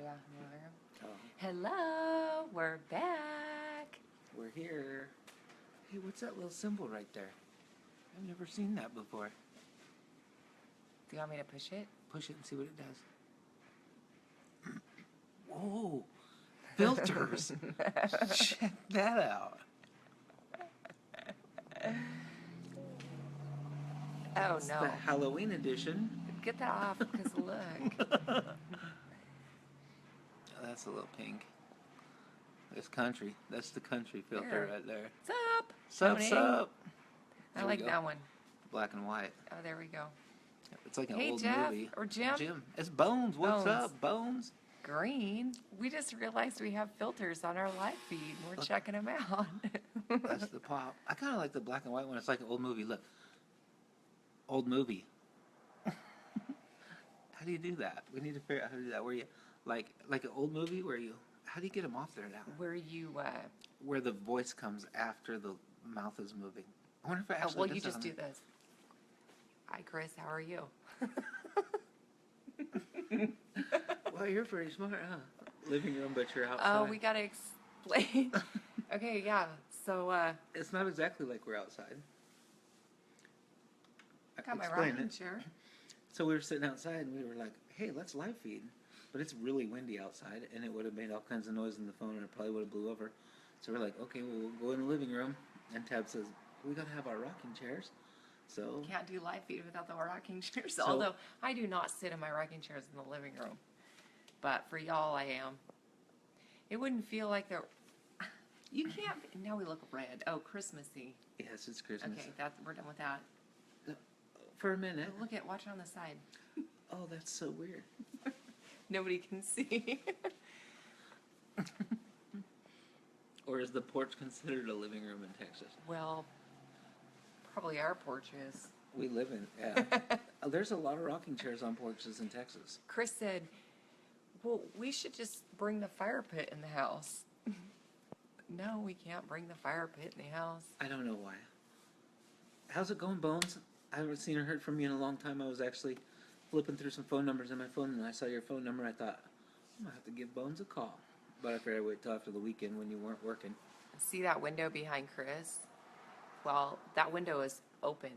yeah, in the living room. Oh, Hello, we're back. we're here. Hey, what's that little symbol right there? I've never seen that before. Do you want me to push it? Push it and see what it does. Whoa, filters. Check that out. Oh, It's no. the Halloween edition. Get that off, because look. That's a little pink. That's country. That's the country filter There. right there. Sup? Sup, Tony? sup. I There we like go. that one. Black and white. Oh, there we go. It's like an Hey, old Jeff, movie. or Jim. Jim. It's Bones. What's Bones. up, Bones? Green. We just realized we have filters on our live feed. We're Look. checking them out. That's the pop. I kind of like the black and white one. It's like an old movie. Look. Old movie. How do you do that? We need to figure out how to do that. Where you, like an old movie where you, how do you get them off there now? Where you, Where the voice comes after the mouth is moving. I wonder if it oh, actually well, does you that just on do there. this. Hi, Chris. How are you? Well, you're pretty smart, huh? Living room, but you're outside. Oh, we got to explain. Okay, yeah. So, It's not exactly like we're outside. got my Explain rocking it. chair. So we were sitting outside and we were like, hey, let's live feed. But it's really windy outside and it would have made all kinds of noise in the phone and it probably would have blew over. So we're like, okay, well, we'll go in the living room. And Tab says, we got to have our rocking chairs. So Can't do live feed without the rocking chairs. So- Although I do not sit in my rocking chairs in the living room, but for y'all, I am. It wouldn't feel like the. You can't. Now we look red. Oh, Christmassy. yes, it's Christmas. Okay, we're done with that. For a minute. Look at watch it on the side. Oh, that's so weird. Nobody can see. Or is the porch considered a living room in Texas? Well, probably our porch is. We live in, yeah. There's a lot of rocking chairs on porches in Texas. Chris said, "Well, we should just bring the fire pit in the house." No, we can't bring the fire pit in the house. I don't know why. How's it going, Bones? I haven't seen or heard from you in a long time. I was actually flipping through some phone numbers in my phone, and I saw your phone number. I thought, I'm going to have to give Bones a call. But I figured I'd wait till after the weekend when you weren't working. See that window behind Chris? Well, that window is open,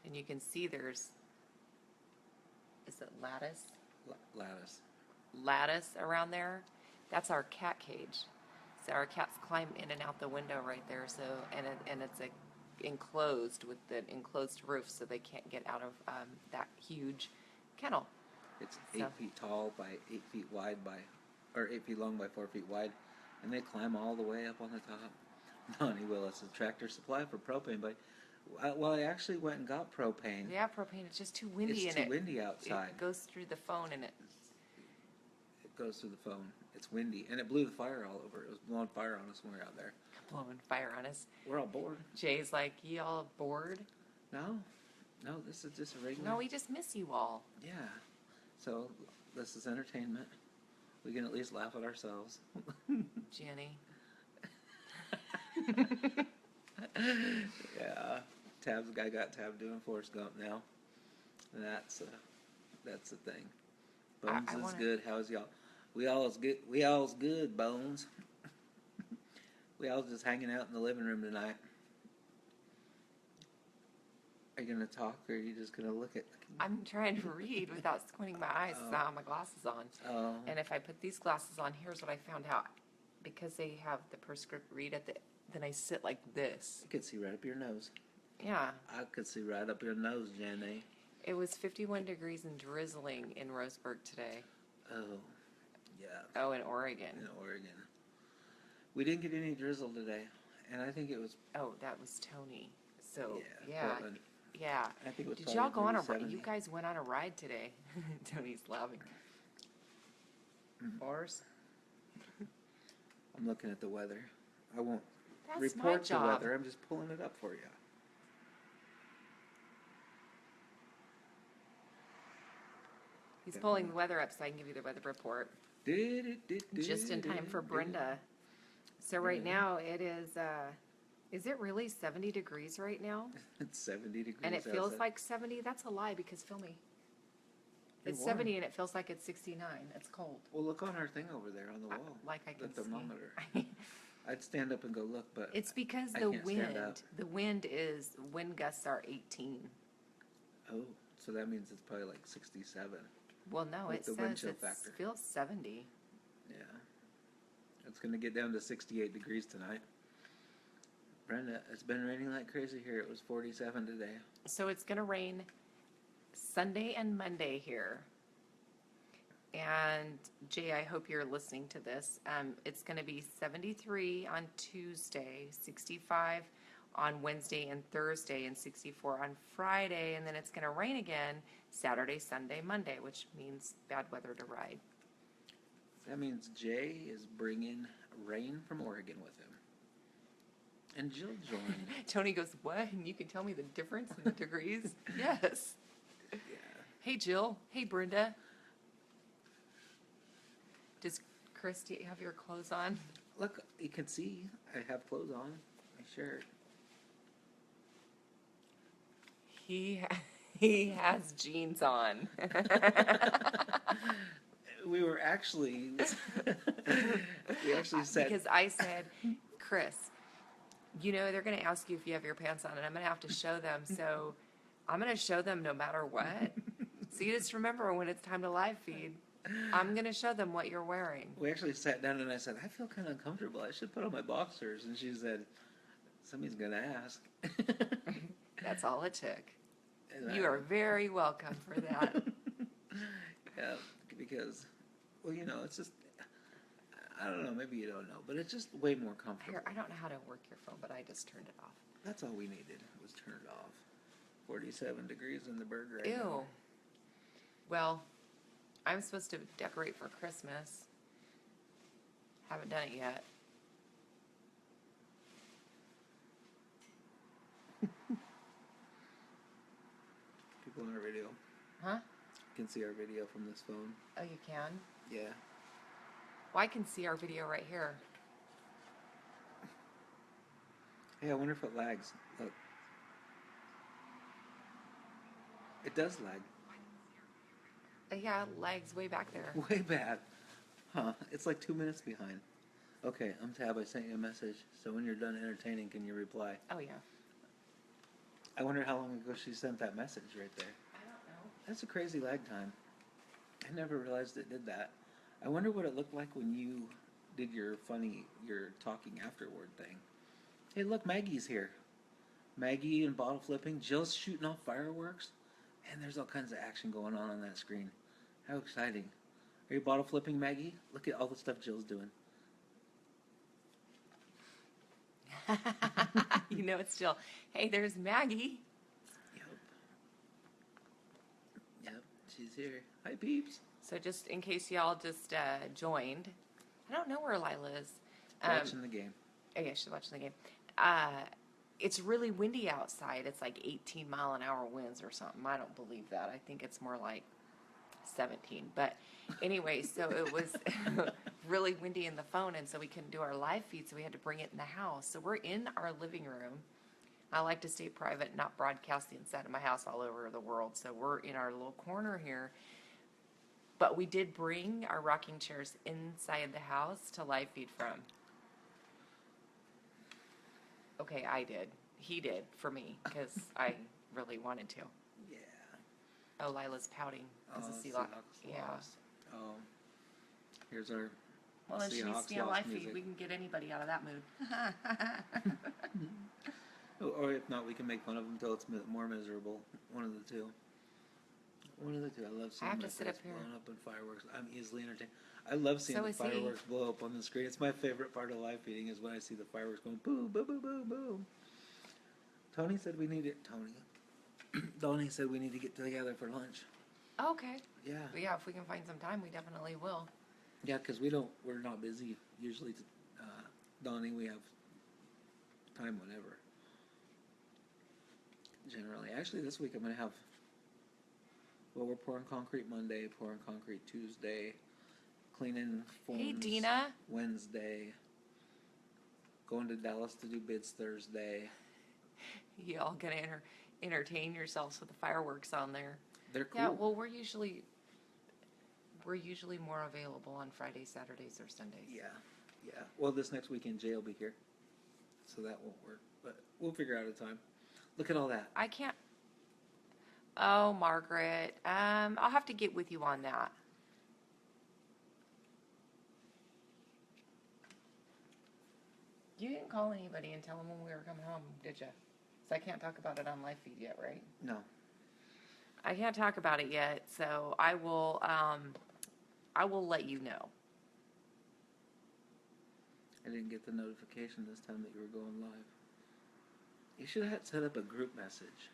and you can see there's, is it lattice? Lattice. Lattice around there. That's our cat cage. So our cats climb in and out the window right there. So and it's enclosed with the enclosed roof, so they can't get out of that huge kennel. It's So- 8 feet tall by 8 feet wide or 8 feet long by 4 feet wide. And they climb all the way up on the top. Donnie Willis, a Tractor Supply for propane. But, well, I actually went and got propane. Yeah, propane. It's just too windy, It's and too windy outside. it goes through the phone, and it. It goes through the phone. It's windy. And it blew the fire all over. It was blowing fire on us when we were out there. Blowing fire on us. We're all bored. Jay's like, y'all bored? No, this is just a regular. No, we just miss you all. Yeah. So this is entertainment. We can at least laugh at ourselves. Jenny. Yeah. I got Tab doing Forrest Gump now. And that's the thing. Bones I is wanna- good. How's y'all? We all's good. We all's good, Bones. We all just hanging out in the living room tonight. Are you gonna talk, or are you just gonna look at? I'm trying to read without squinting my eyes. Oh. So I have my glasses on. Oh, And if I put these glasses on, here's what I found out. Because they have the prescript read at the, then I sit like this. I could see right up your nose. Yeah. I could see right up your nose, Jenny. It was 51 degrees and drizzling in Roseburg today. Oh, yeah. Oh, in Oregon. In Oregon. We didn't get any drizzle today, and I think it was. Oh, that was Tony. So, Yeah. yeah. Portland. Yeah. I think it was. Did y'all go on a probably ride? 70. You guys went on a ride today. Tony's laughing. Mhm. Bars? I'm looking at the weather. I won't That's my report the job. weather. I'm just pulling it up for you. He's pulling the weather up so I can give you the weather report. Just in time for Brenda. So right now it is it really 70 degrees right now? It's 70 degrees. And it feels outside. like 70? That's a lie because feel me. It's warm. 70 and it feels like it's 69. It's cold. Well, look on our thing over there on the wall. Like I can the thermometer. see. I'd stand up and go look, but It's because I the can't stand up. wind gusts are 18. Oh, so that means it's probably like 67. Well, no, With it the wind says chill it factor. feels 70. Yeah. It's going to get down to 68 degrees tonight. Brenda, it's been raining like crazy here. It was 47 today. So it's going to rain Sunday and Monday here. And Jay, I hope you're listening to this. It's going to be 73 on Tuesday, 65 on Wednesday and Thursday, and 64 on Friday. And then it's going to rain again Saturday, Sunday, Monday, which means bad weather to ride. That means Jay is bringing rain from Oregon with him. And Jill joined. Tony goes, what? And you can tell me the difference in the degrees? Yes. Yeah. Hey, Jill. Hey, Brenda. Does Christy have your clothes on? Look, you can see I have clothes on. My shirt. He has jeans on. We were actually we actually said Because I said, Chris, you know they're going to ask you if you have your pants on, and I'm going to have to show them. So I'm going to show them no matter what. So you just remember when it's time to live feed, I'm going to show them what you're wearing. we actually sat down and I said, I feel kind of uncomfortable. I should put on my boxers. And she said, somebody's going to ask. That's all it took. And You are very welcome for that. Yeah, because, well, you know, it's just, I don't know, maybe you don't know, but it's just way more comfortable. Here, I don't know how to work your phone, but I just turned it off. That's all we needed was turn it off. 47 degrees in the bird right Ew. now. Well, I'm supposed to decorate for Christmas. Haven't done it yet. People in our video Huh? can see our video from this phone. Oh, you can? Yeah. Well, I can see our video right here. Hey, I wonder if it lags. Look. It does lag. Yeah, legs way back there. Way bad. Huh. It's like 2 minutes behind. Okay, I'm Tab. I sent you a message. So when you're done entertaining, can you reply? Oh, yeah. I wonder how long ago she sent that message right there. I don't know. That's a crazy lag time. I never realized it did that. I wonder what it looked like when you did your talking afterward thing. Hey, look, Maggie's here. Maggie and bottle flipping. Jill's shooting off fireworks. And there's all kinds of action going on that screen. How exciting. Are you bottle flipping, Maggie? Look at all the stuff Jill's doing. You know it's still, hey, there's Maggie. Yep, she's here. Hi, peeps. So just in case y'all just joined, I don't know where Lila is. Watching the game. Oh, yeah, she's watching the game. It's really windy outside. It's like 18-mile-an-hour winds or something. I don't believe that. I think it's more like 17. But anyway, so it was really windy in the phone, and so we couldn't do our live feed, so we had to bring it in the house. So we're in our living room. I like to stay private, not broadcast the inside of my house all over the world. So we're in our little corner here. But we did bring our rocking chairs inside the house to live feed from. Okay, I did. He did for me because I really wanted to. Yeah. Oh, Lila's pouting because the Seahawks. Yeah. lost. Oh. Here's our Well, then she needs to be on lost live feed. music. We can get anybody out of that mood. Or if not, we can make fun of them until it's more miserable. One of the two. One of the two. I love seeing have my to sit face up here. blown up in fireworks. I'm easily entertained. I love seeing So the is he. fireworks blow up on the screen. It's my favorite part of live feeding is when I see the fireworks going boom, boom, boom, boom, boom. Tony said we need it. Donnie said we need to get together for lunch. Okay. Yeah. But yeah, if we can find some time, we definitely will. Yeah, because we're not busy. Usually, Donnie, we have time whenever. Generally. Actually, this week I'm going to have, well, we're pouring concrete Monday, pouring concrete Tuesday, cleaning forms Hey, Dina. Wednesday, going to Dallas to do bids Thursday. You all gonna entertain yourselves with the fireworks on there. They're cool. Yeah, well, we're usually we're usually more available on Fridays, Saturdays, or Sundays. Yeah. Yeah. Well, this next weekend, Jay will be here. So that won't work. But we'll figure out a time. Look at all that. I can't. Oh, Margaret. I'll have to get with you on that. You didn't call anybody and tell them when we were coming home, did you? So I can't talk about it on live feed yet, right? No. I can't talk about it yet, so I will let you know. I didn't get the notification this time that you were going live. You should have set up a group message.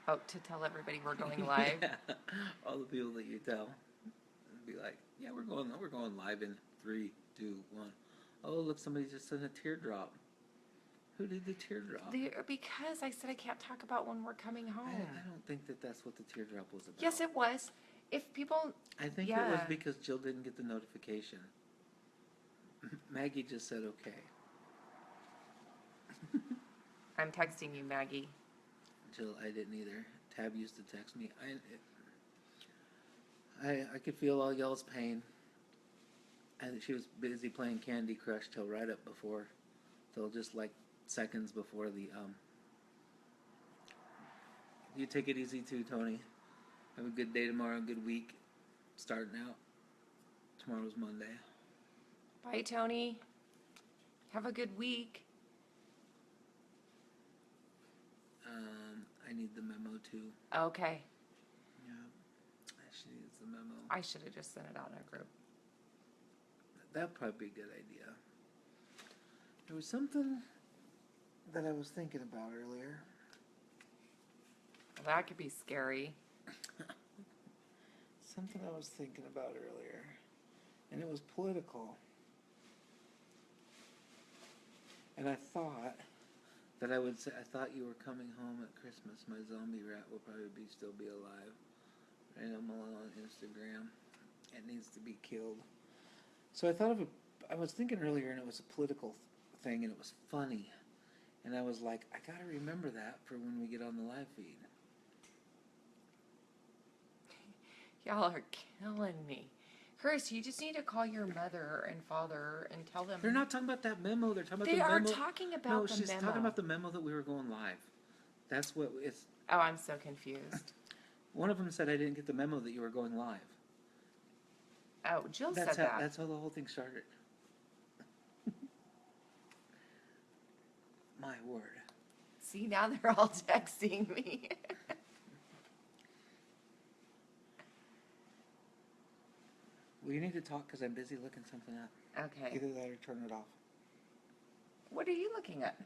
Oh, to tell everybody we're going live? Yeah. All the people that you tell. Be like, yeah, we're going live in 3, 2, 1. Oh, look, somebody just sent a teardrop. Who did the teardrop? Because I said I can't talk about when we're coming home. I don't think that's what the teardrop was about. Yes, it was. If people... I think it was because Jill didn't get the notification. Maggie just said okay. I'm texting you, Maggie. Jill, I didn't either. Tab used to text me. I could feel all y'all's pain. And she was busy playing Candy Crush till just like seconds before the You take it easy too, Tony. Have a good day tomorrow, good week. Starting out. Tomorrow's Monday. Bye, Tony. Have a good week. I need the memo too. Okay. Yeah. She needs the memo. I should have just sent it out in a group. That'd probably be a good idea. There was something that I was thinking about earlier. Well, that could be scary. Something I was thinking about earlier. And it was political. And I thought that I would say, I thought you were coming home at Christmas. My zombie rat will probably still be alive. Right, I'm on Instagram. It needs to be killed. So I was thinking earlier, and it was a political thing, and it was funny. And I was like, I gotta remember that for when we get on the live feed. Y'all are killing me. Chris, you just need to call your mother and father and tell them. They're not talking about that memo. They're talking about they the memo. They are talking about no, the she's memo. talking about the memo that we were going live. That's what it's. Oh, I'm so confused. One of them said I didn't get the memo that you were going live. Oh, Jill said that. That's how the whole thing started. My word. See, now they're all texting me. Well, you need to talk because I'm busy looking something up. Okay. Either that or turn it off. What are you looking at?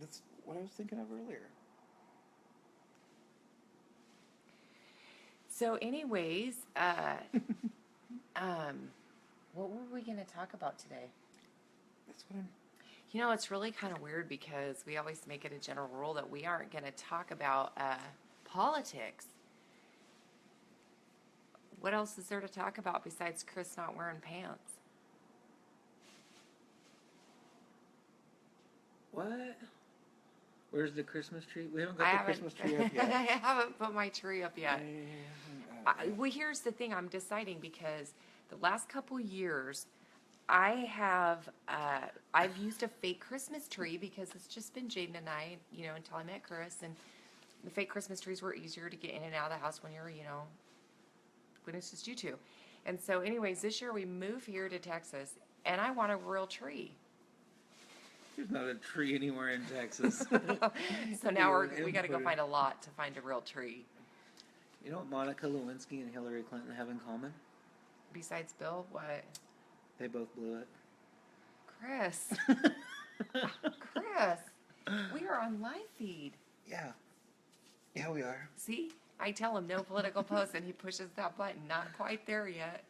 That's what I was thinking of earlier. So, anyways, what were we going to talk about today? That's what I'm. You know, it's really kind of weird because we always make it a general rule that we aren't going to talk about politics. What else is there to talk about besides Chris not wearing pants? What? Where's the Christmas tree? We haven't got the Christmas tree up yet. I haven't put my tree up yet. Well, here's the thing. I'm deciding because the last couple years, I've used a fake Christmas tree because it's just been Jaden and I, until I met Chris, and the fake Christmas trees were easier to get in and out of the house when you're, when it's just you two. And so anyways, this year we move here to Texas, and I want a real tree. There's not a tree anywhere in Texas. So now we got to go find a lot to find a real tree. You know what Monica Lewinsky and Hillary Clinton have in common? Besides Bill, what? They both blew it. Chris. Chris, we are on live feed. Yeah. Yeah, we are. See? I tell him no political posts, and he pushes that button. Not quite there yet.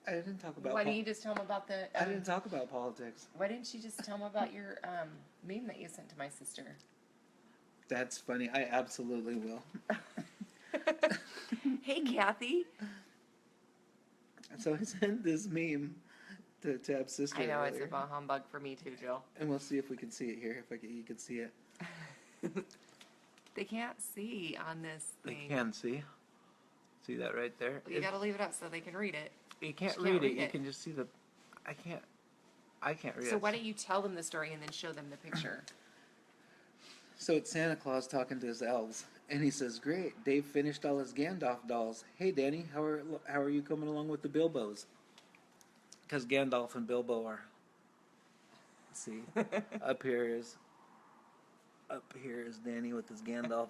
I didn't talk about. Why didn't you just tell him about the? I didn't talk about politics. Why didn't you just tell him about your meme that you sent to my sister? That's funny. I absolutely will. Hey, Kathy. So I sent this meme to Tab's sister. I know earlier. it's a humbug for me too, Jill. And we'll see if we can see it here. If you can see it. They can't see on this thing. They can see. See that right there? You got to leave it up so they can read it. You can't She read it. You can just see the. I can't read it. So why don't you tell them the story and then show them the picture? So it's Santa Claus talking to his elves, and he says, "Great, Dave finished all his Gandalf dolls. Hey, Danny, how are you coming along with the Bilbos?" Because Gandalf and Bilbo are. Let's see, up here is Danny with his Gandalf,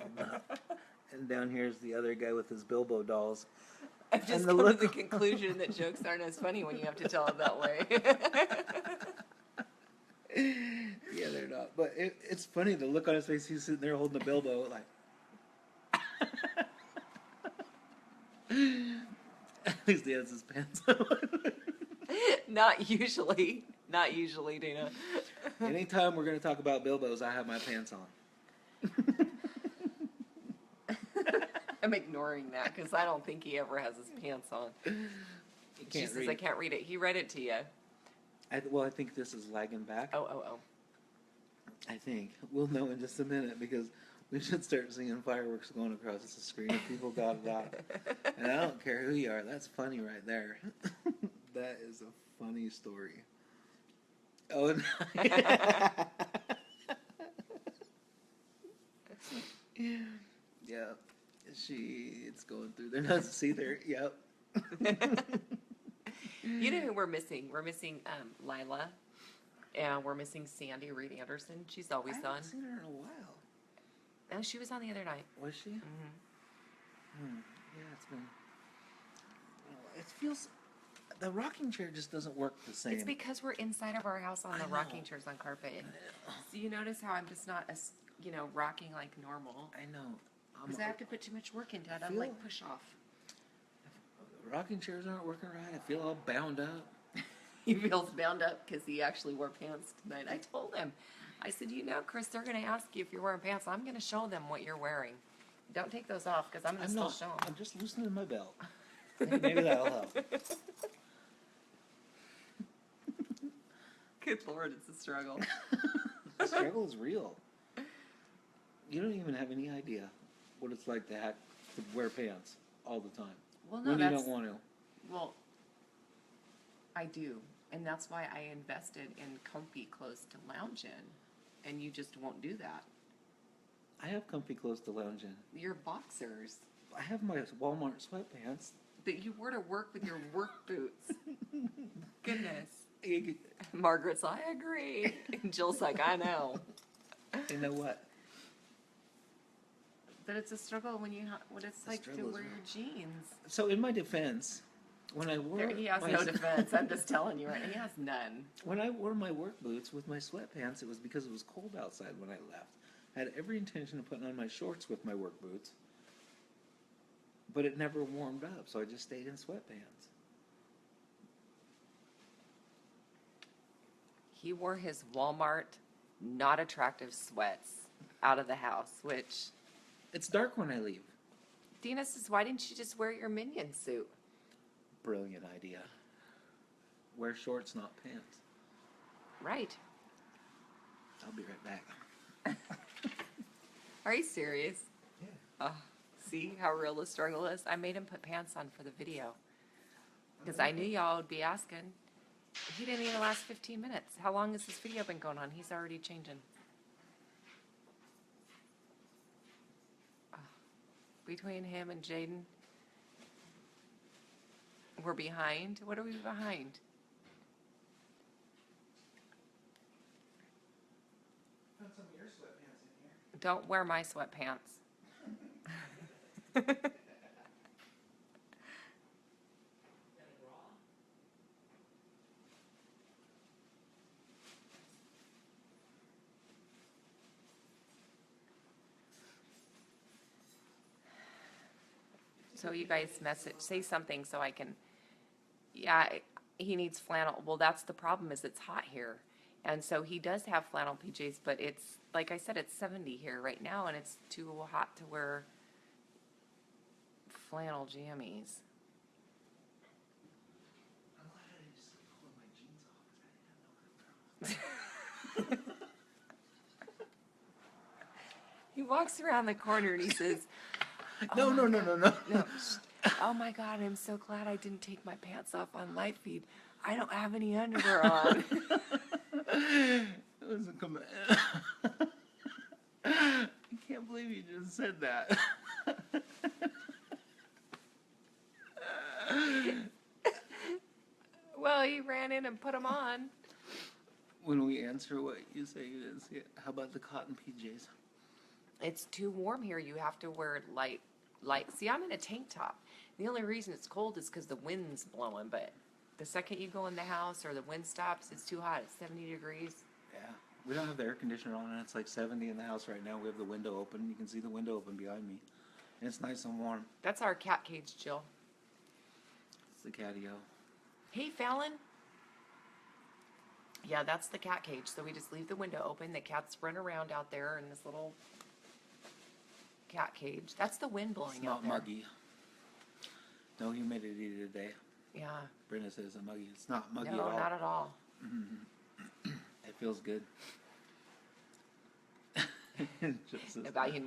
and down here is the other guy with his Bilbo dolls. I've just come to the conclusion that jokes aren't as funny when you have to tell it that way. Yeah, they're not. But it's funny, the look on his face. He's sitting there holding a Bilbo, like. At least he has his pants on. Not usually. Not usually, Dana. Anytime we're going to talk about Bilbos, I have my pants on. I'm ignoring that because I don't think he ever has his pants on. She says, I can't read it. He read it to you. I think this is lagging back. Oh. I think. We'll know in just a minute because we should start seeing fireworks going across the screen if people got it out. And I don't care who you are. That's funny right there. That is a funny story. Oh, no. Yeah. It's going through their nose. See there? Yep. You know who we're missing? We're missing Lila. And we're missing Sandy Reed Anderson. She's always on. I haven't seen her in a while. Oh, she was on the other night. Was she? Mm-hmm. Yeah, it's been... It feels... The rocking chair just doesn't work the same. It's because we're inside of our house on the rocking chairs on carpet. So you notice how I'm just not, rocking like normal. I know. Because I have to put too much work into it. I'm like push off. The rocking chairs aren't working right. I feel all bound up. He feels bound up because he actually wore pants tonight. I told him. I said, Chris, they're going to ask you if you're wearing pants. I'm going to show them what you're wearing. Don't take those off because I'm going to still show them. I'm just loosening my belt. Maybe that'll help. Good Lord, it's a struggle. The struggle is real. You don't even have any idea what it's like to wear pants all the time. Well, no, when you don't want to. Well, I do. And that's why I invested in comfy clothes to lounge in. And you just won't do that. I have comfy clothes to lounge in. Your boxers. I have my Walmart sweatpants. That you wore to work with your work boots. Goodness. Margaret's, I agree. And Jill's like, I know. You know what? But it's a struggle when what it's like to wear your jeans. So in my defense, when I wore... He has no defense. I'm just telling you right now. He has none. When I wore my work boots with my sweatpants, it was because it was cold outside when I left. I had every intention of putting on my shorts with my work boots. But it never warmed up, so I just stayed in sweatpants. He wore his Walmart not attractive sweats out of the house, which... It's dark when I leave. Dina says, why didn't you just wear your Minion suit? Brilliant idea. Wear shorts, not pants. Right. I'll be right back. Are you serious? Yeah. See how real the struggle is? I made him put pants on for the video. Because I knew y'all would be asking. He didn't even last 15 minutes. How long has this video been going on? He's already changing. Between him and Jaden, we're behind. What are we behind? Found some of your sweatpants in here. Don't wear my sweatpants. So you guys say something so I can, he needs flannel. Well, that's the problem is it's hot here. And so he does have flannel PJs, but it's, like I said, it's 70 here right now, and it's too hot to wear flannel jammies. I'm glad I didn't just pull my jeans off because I didn't have no room. He walks around the corner and he says, No. no, Oh my God, I'm so glad I didn't take my pants off on live feed. I don't have any underwear on. It was a command. I can't believe you just said that. Well, he ran in and put them on. When we answer what you say it is, yeah, how about the cotton PJs? It's too warm here. You have to wear light. See, I'm in a tank top. The only reason it's cold is because the wind's blowing. But the second you go in the house or the wind stops, it's too hot. It's 70 degrees. Yeah. We don't have the air conditioner on, and it's like 70 in the house right now. We have the window open. You can see the window open behind me. And it's nice and warm. That's our cat cage, Jill. It's the catio. Hey, Fallon. Yeah, that's the cat cage. So we just leave the window open. The cats run around out there in this little cat cage. That's the wind blowing It's out not there. muggy. No humidity today. Yeah. Brenda says it's muggy. It's not muggy No, at all. not at all. It feels good. Just as- About you.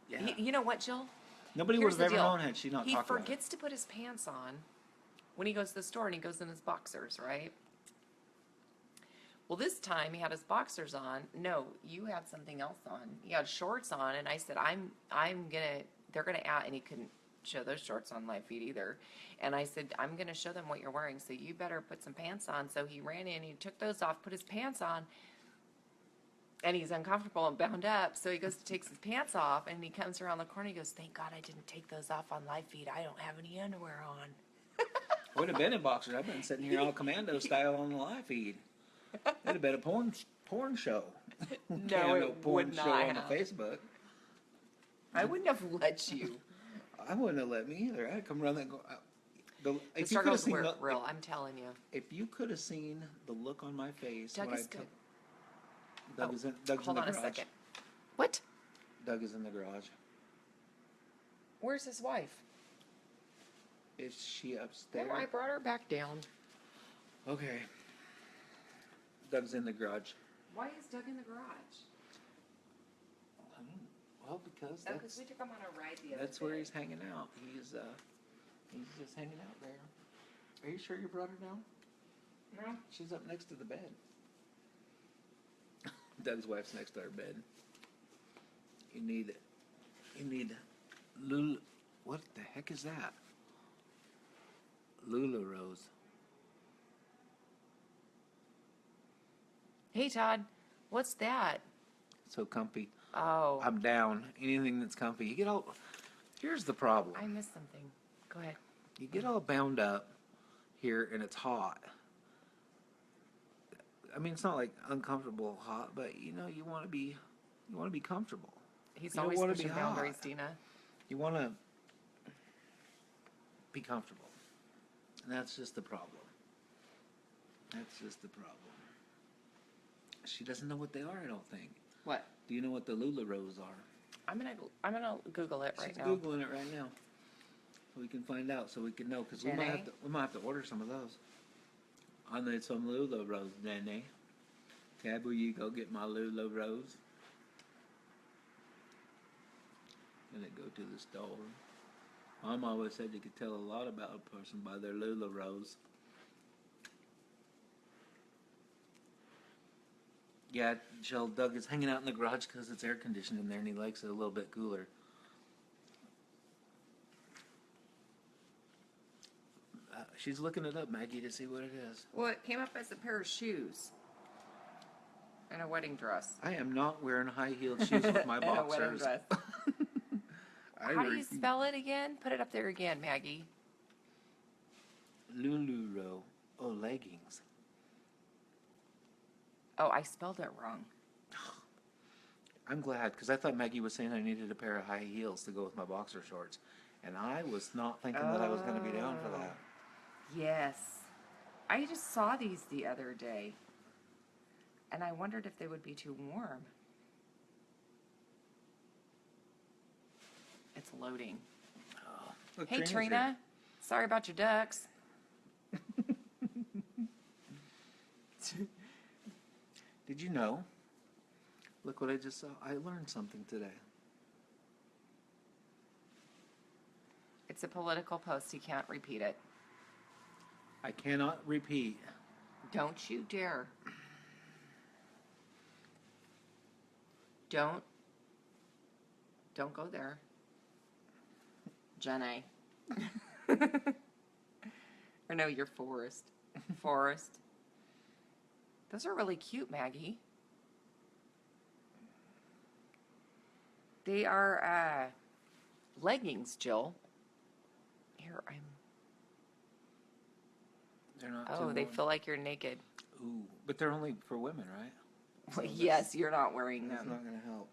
yeah. You know what, Jill? Nobody Here's would have the ever deal. known had she not He talked about it. forgets to put his pants on when he goes to the store and he goes in his boxers, right? Well, this time he had his boxers on. No, you had something else on. He had shorts on, and I said, they're gonna add, and he couldn't show those shorts on live feed either. And I said, I'm gonna show them what you're wearing, so you better put some pants on. So he ran in, he took those off, put his pants on, and he's uncomfortable and bound up. So he goes to take his pants off, and he comes around the corner. He goes, "Thank God I didn't take those off on live feed. I don't have any underwear on." Would have been in boxers. I've been sitting here all commando style on the live feed. It'd have been a porn show. No, it porn would show not on have. the Facebook. I wouldn't have let you. I wouldn't have let me either. I'd come around there and go. The If you could have struggles seen were the, real. I'm telling you. if you could have seen the look on my face Doug when is I good. Doug is in, Doug's Hold in the on garage. a second. What? Doug is in the garage. Where's his wife? Is she upstairs? Oh, I brought her back down. Okay. Doug's in the garage. Why is Doug in the garage? Well, because Oh, because we took him on a ride the other that's where day. he's hanging out. He's just hanging out there. Are you sure you brought her down? No. She's up next to the bed. Doug's wife's next to our bed. You need Lulu. What the heck is that? Lulu Rose. Hey, Todd. What's that? So comfy. Oh, I'm down. Anything that's comfy. You get all. Here's the problem. I missed something. Go ahead. You get all bound up here, and it's hot. I mean, it's not like uncomfortable hot, but you want to be comfortable. He's You don't always wanna pushing be boundaries, hot. Dina. You want to be comfortable, and that's just the problem. That's just the problem. She doesn't know what they are. I don't think. What? Do you know what the Lula Rose are? I'm gonna Google it right She's now. googling it right now, so we can find out, so we can know, because we might have to order some of those. I need some Lula Rose, Nanny. Tab, will you go get my Lula Rose? And then go to the store. Mom always said you could tell a lot about a person by their Lula Rose. Yeah, Jill, Doug is hanging out in the garage because it's air conditioned in there and he likes it a little bit cooler. She's looking it up, Maggie, to see what it is. Well, it came up as a pair of shoes and a wedding dress. I am not wearing high-heeled shoes with my And a wedding boxers. dress. I How do you refuse- spell it again? Put it up there again, Maggie. Luluro. Oh, leggings. Oh, I spelled it wrong. I'm glad, because I thought Maggie was saying I needed a pair of high heels to go with my boxer shorts. And I was not thinking that I was going to be down for that. Yes. I just saw these the other day. And I wondered if they would be too warm. It's loading. Oh, look, Hey, Trina's Trina. here. Sorry about your ducks. Did you know? Look what I just saw. I learned something today. It's It's a political post. He can't repeat it. I cannot repeat. Don't you dare. Don't go there. Jenny. Or no, you're Forrest. Forrest. Those are really cute, Maggie. They are leggings, Jill. Here, They're not. Oh, they feel like you're naked. Ooh, but they're only for women, right? Well, yes, you're not wearing That's them. not going to help.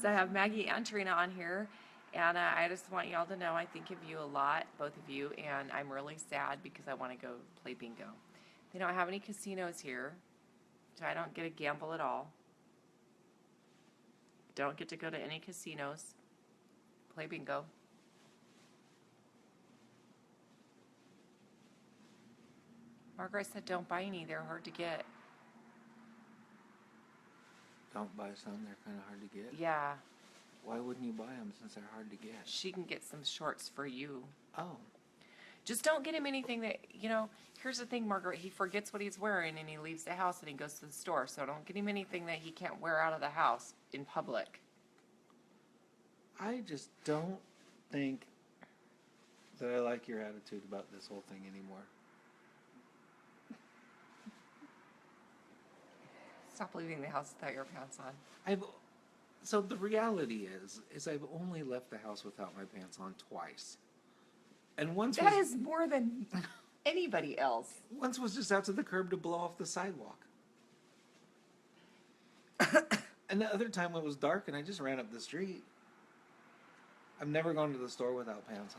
So I have Maggie and Trina on here, and I just want y'all to know I think of you a lot, both of you, and I'm really sad because I want to go play bingo. They don't have any casinos here, so I don't get to gamble at all. Don't get to go to any casinos, play bingo. Margaret said don't buy any, they're hard to get. Don't buy some, they're kind of hard to get. Yeah. Why wouldn't you buy them since they're hard to get? She can get some shorts for you. Oh. Just don't get him anything that, here's the thing, Margaret, he forgets what he's wearing and he leaves the house and he goes to the store. So don't get him anything that he can't wear out of the house in public. I just don't think that I like your attitude about this whole thing anymore. Stop leaving the house without your pants on. So the reality is I've only left the house without my pants on twice. And once That is more than anybody else. Once was just out to the curb to blow off the sidewalk. And the other time it was dark and I just ran up the street. I've never gone to the store without pants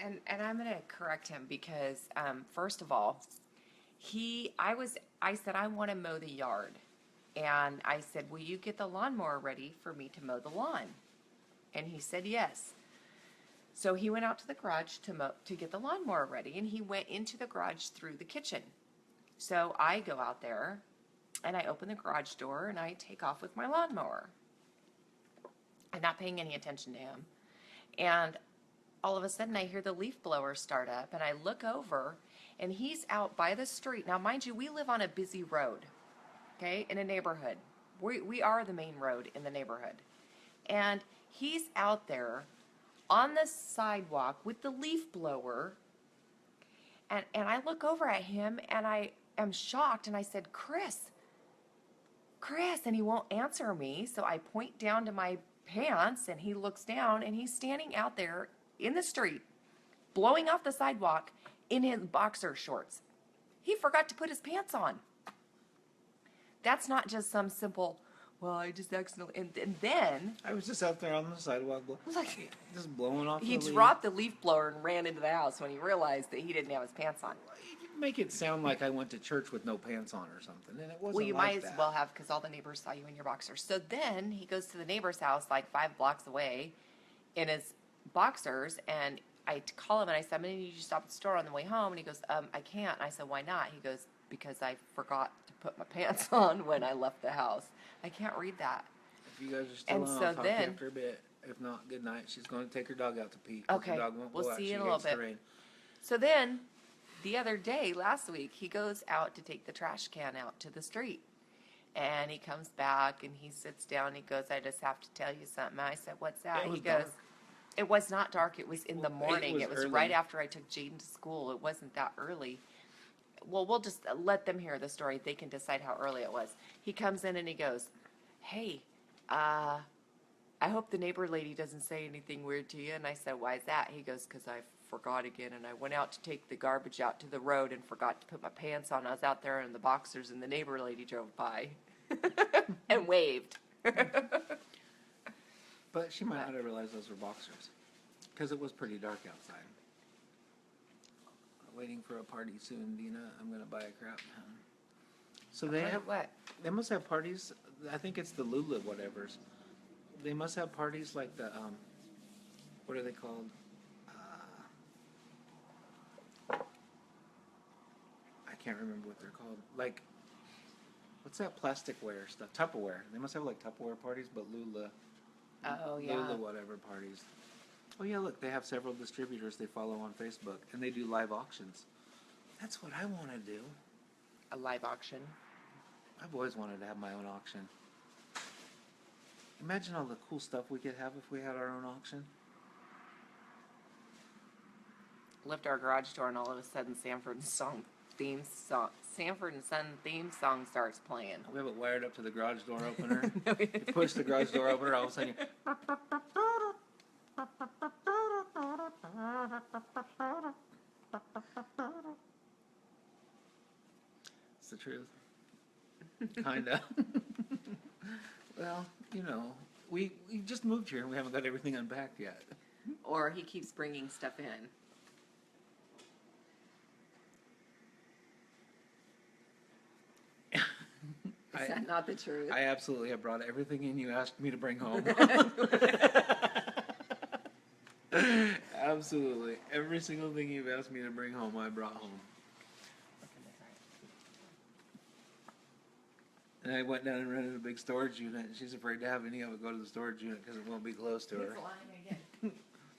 on. And I'm going to correct him because, first of all, I said, I want to mow the yard. And I said, will you get the lawnmower ready for me to mow the lawn? And he said, yes. So he went out to the garage to get the lawnmower ready, and he went into the garage through the kitchen. So I go out there, and I open the garage door, and I take off with my lawnmower. I'm not paying any attention to him. And all of a sudden, I hear the leaf blower start up, and I look over, and he's out by the street. Now, mind you, we live on a busy road, okay, in a neighborhood. We are the main road in the neighborhood. And he's out there on the sidewalk with the leaf blower, and I look over at him, and I am shocked, and I said, Chris, and he won't answer me, so I point down to my pants, and he looks down, and he's standing out there in the street, blowing off the sidewalk in his boxer shorts. He forgot to put his pants on. That's not just some simple, well, I just accidentally, and then I was just out there on the sidewalk, just blowing off. He dropped the leaf blower and ran into the house when he realized that he didn't have his pants on. You make it sound like I went to church with no pants on or something, and it wasn't. Well, you like might that. as well have, because all the neighbors saw you in your boxers. So then he goes to the neighbor's house like 5 blocks away in his boxers, and I call him and I said, I'm going to need you to stop at the store on the way home. And he goes, I can't. And I said, why not? He goes, because I forgot to put my pants on when I left the house. I can't read that. If you guys are still And on, so I'll talk to you then- after a bit. If not, good night. She's going to take her dog out to pee. 'Cause Okay, her dog won't we'll go out. see you She in a little hates the bit. rain. So then the other day, last week, he goes out to take the trash can out to the street. And he comes back and he sits down. He goes, I just have to tell you something. I said, what's that? It was He goes, dark. It was not dark. It was in the morning. It was early. right after I took Jaden to school. It wasn't that early. Well, we'll just let them hear the story. They can decide how early it was. He comes in and he goes, hey, I hope the neighbor lady doesn't say anything weird to you. And I said, why is that? He goes, because I forgot again. And I went out to take the garbage out to the road and forgot to put my pants on. I was out there in the boxers and the neighbor lady drove by and waved. But she might not have realized those were boxers, because it was pretty dark outside. Waiting for a party soon, Dina. I'm gonna buy a crap ton. So they have What? They must have parties. I think it's the Lula whatevers. They must have parties like the what are they called? I can't remember what they're called. Like, what's that plasticware stuff? Tupperware. They must have like Tupperware parties, but Lula Oh, They're yeah. the whatever parties. Oh yeah, look, they have several distributors they follow on Facebook, and they do live auctions. That's what I want to do. A live auction. I've always wanted to have my own auction. Imagine all the cool stuff we could have if we had our own auction. Lift our garage door, and all of a sudden, Sanford and Son theme song starts playing. We have it wired up to the garage door opener. No, we- You push the garage door opener, all of a sudden you... It's the truth. Kinda. Well, you know, we just moved here and we haven't got everything unpacked yet. Or he keeps bringing stuff in. Is that not the truth? I absolutely have brought everything in you asked me to bring home. Absolutely. Every single thing you've asked me to bring home, I brought home. And I went down and rented a big storage unit, and she's afraid to have any of it go to the storage unit because it won't be close to her. He's lying again.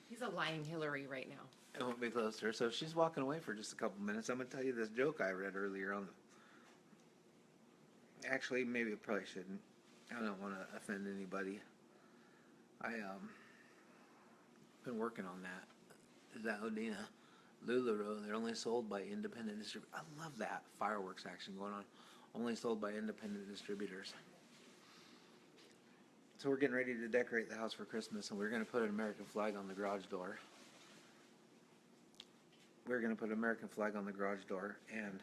He's a lying Hillary right now. It won't be close to her. So if she's walking away for just a couple minutes, I'm going to tell you this joke I read earlier on. Actually, maybe it probably shouldn't. I don't want to offend anybody. I been working on that. Is that Odina? LuLaRoe, they're only sold by independent distributors. I love that fireworks action going on. Only sold by independent distributors. So we're getting ready to decorate the house for Christmas, and we're going to put an American flag on the garage door. We're going to put an American flag on the garage door, and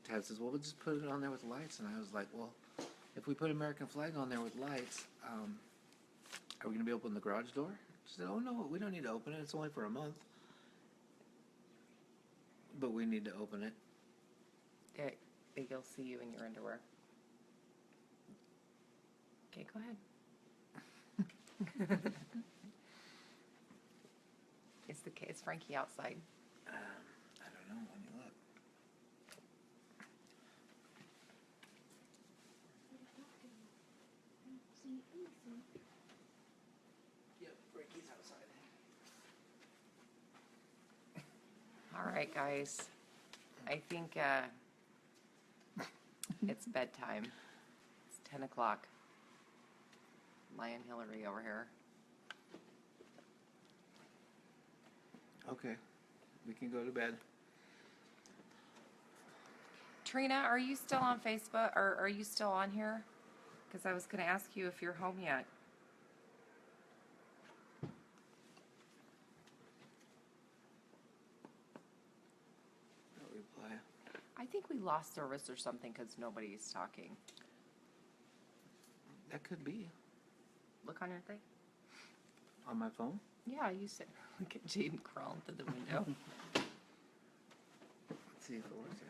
Tab says, well, we'll just put it on there with lights. And I was like, well, if we put an American flag on there with lights, are we going to be open the garage door? She said, oh, no, we don't need to open it. It's only for a month. But we need to open it. I think he'll see you in your underwear. Okay, go ahead. Is Frankie outside? I don't know. Let me look. Yep, Frankie's outside. All right, guys. I think it's bedtime. It's 10 o'clock. Lion Hillary over here. Okay, we can go to bed. Trina, are you still on Facebook, or are you still on here? Because I was going to ask you if you're home yet. No reply. I think we lost service or something because nobody's talking. That could be. Look on your thing. On my phone? Yeah, you said, look at Jaden crawling through the window. Let's see if it works here.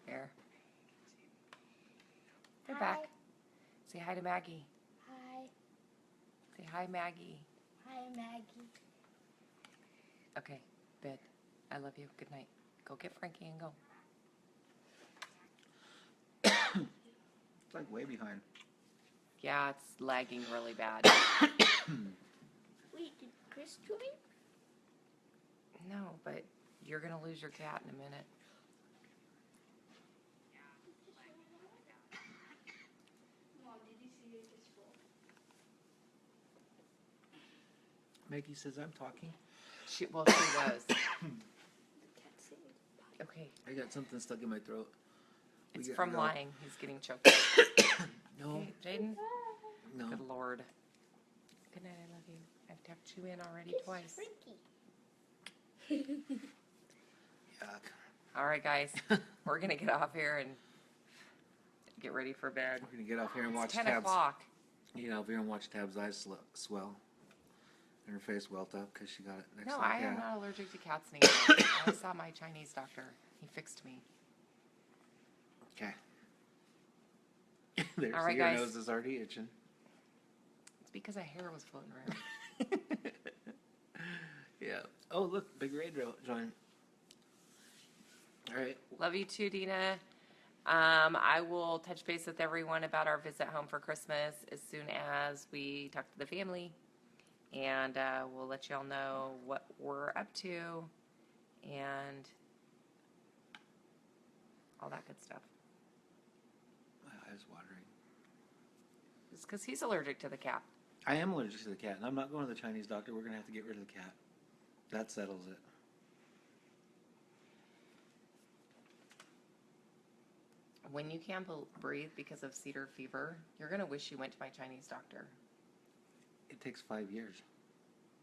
There. They're Hi. back. Say hi to Maggie. Hi. Say hi, Maggie. Hi, Maggie. Okay, bed. I love you. Good night. Go get Frankie and go. It's like way behind. Yeah, it's lagging really bad. Wait, did Chris join? No, but you're going to lose your cat in a minute. Mom, did you see it is full? Maggie says I'm talking. She was. The cat said. Okay, I got something stuck in my throat. We it's gotta from go. lying. He's getting choked. No, Okay, Jaden. no. Good Lord. Good night. I love you. I've tucked you in already twice. Frankie. Yuck. All right, guys. We're going to get off here and get ready for bed. We're gonna get off here and watch It's 10 Tabs. o'clock. Get off here and watch Tab's eyes swell, and her face welt up because she got it next No, to the I am cat. not allergic to cats anymore. I saw my Chinese doctor. He fixed me. Okay. There's All right, your guys. nose is already itching. It's because a hair was floating around. Yeah. Oh, look, Big Ray joined. All right. Love you too, Dina. I will touch base with everyone about our visit home for Christmas as soon as we talk to the family. And we'll let y'all know what we're up to and all that good stuff. My eyes watering. It's because he's allergic to the cat. I am allergic to the cat, and I'm not going to the Chinese doctor. We're going to have to get rid of the cat. That settles it. When you can't breathe because of cedar fever, you're going to wish you went to my Chinese doctor. It takes 5 years.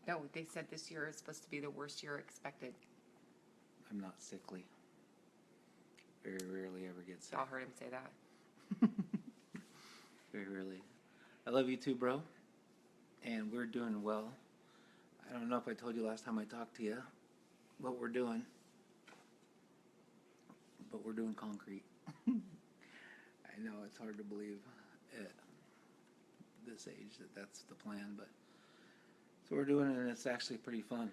No, they said this year is supposed to be the worst year expected. I'm not sickly. Very rarely ever get sick. Y'all heard him say that. Very rarely. I love you too, bro. And we're doing well. I don't know if I told you last time I talked to you what we're doing. But we're doing concrete. I know it's hard to believe at this age that that's the plan, but so we're doing it, and it's actually pretty fun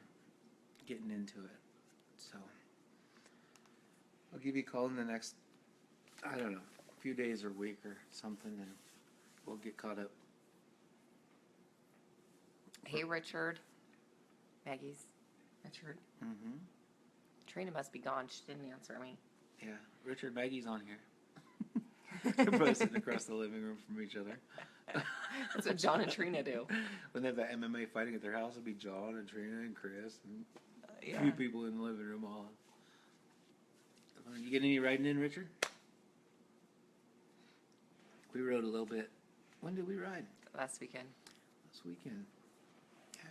getting into it. So I'll give you a call in the next, I don't know, few days or week or something, and we'll get caught up. Hey, Richard. Maggie's. Richard. Mm-hmm. Trina must be gone. She didn't answer me. Yeah, Richard, Maggie's on here. They're both sitting across the living room from each other. That's what John and Trina do. When they have that MMA fighting at their house, it'll be John and Trina and Chris and Yeah. a few people in the living room all. You get any riding in, Richard? We rode a little bit. When did we ride? Last weekend. Last weekend. Yeah.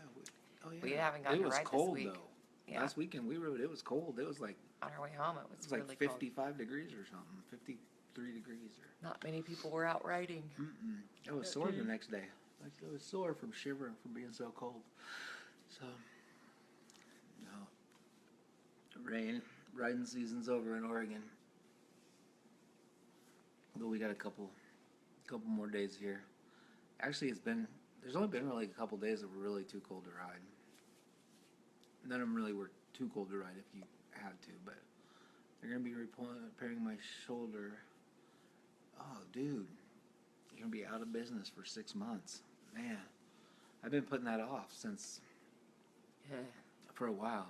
Oh yeah. We haven't gotten it to was ride cold this week. though. Yeah. Last weekend we rode. It was cold. It was like On our way home, it was like really 55 degrees or something. 53 degrees or. cold. Not many people were out riding. Mm-mm. I was sore the next day. Like I was sore from shivering from being so cold. So, no. Riding season's over in Oregon. But we got a couple more days here. Actually, there's only been really a couple days that were really too cold to ride. None of them really were too cold to ride if you had to, but they're going to be repairing my shoulder. Oh, dude. You're going to be out of business for 6 months. Man, I've been putting that off for a while.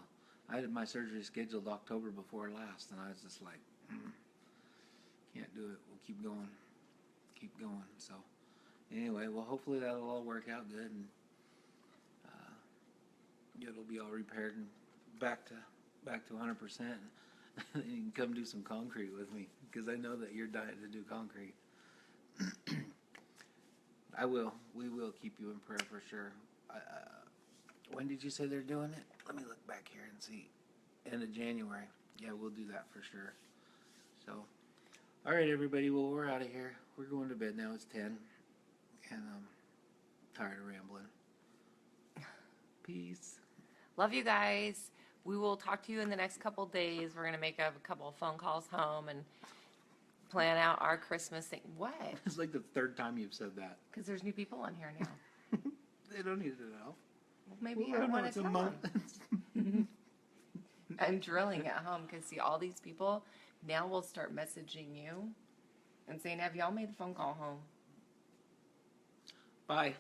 I had my surgery scheduled October before last, and I was just like, can't do it. We'll keep going. So, anyway, well, hopefully that'll all work out good, and it'll be all repaired and back to 100%. And you can come do some concrete with me, because I know that you're dying to do concrete. I will. We will keep you in prayer for sure. When did you say they're doing it? Let me look back here and see. End of January. Yeah, we'll do that for sure. So, all right, everybody. Well, we're out of here. We're going to bed now. It's 10. And I'm tired of rambling. Peace. Love you guys. We will talk to you in the next couple days. We're going to make a couple of phone calls home and plan out our Christmas thing. What? It's like the third time you've said that. Because there's new people on here now. They don't need to know. Well, maybe Well, I no, want it's to a tell month. them. I'm drilling at home because, see, all these people now will start messaging you and saying, have y'all made a phone call home? Bye.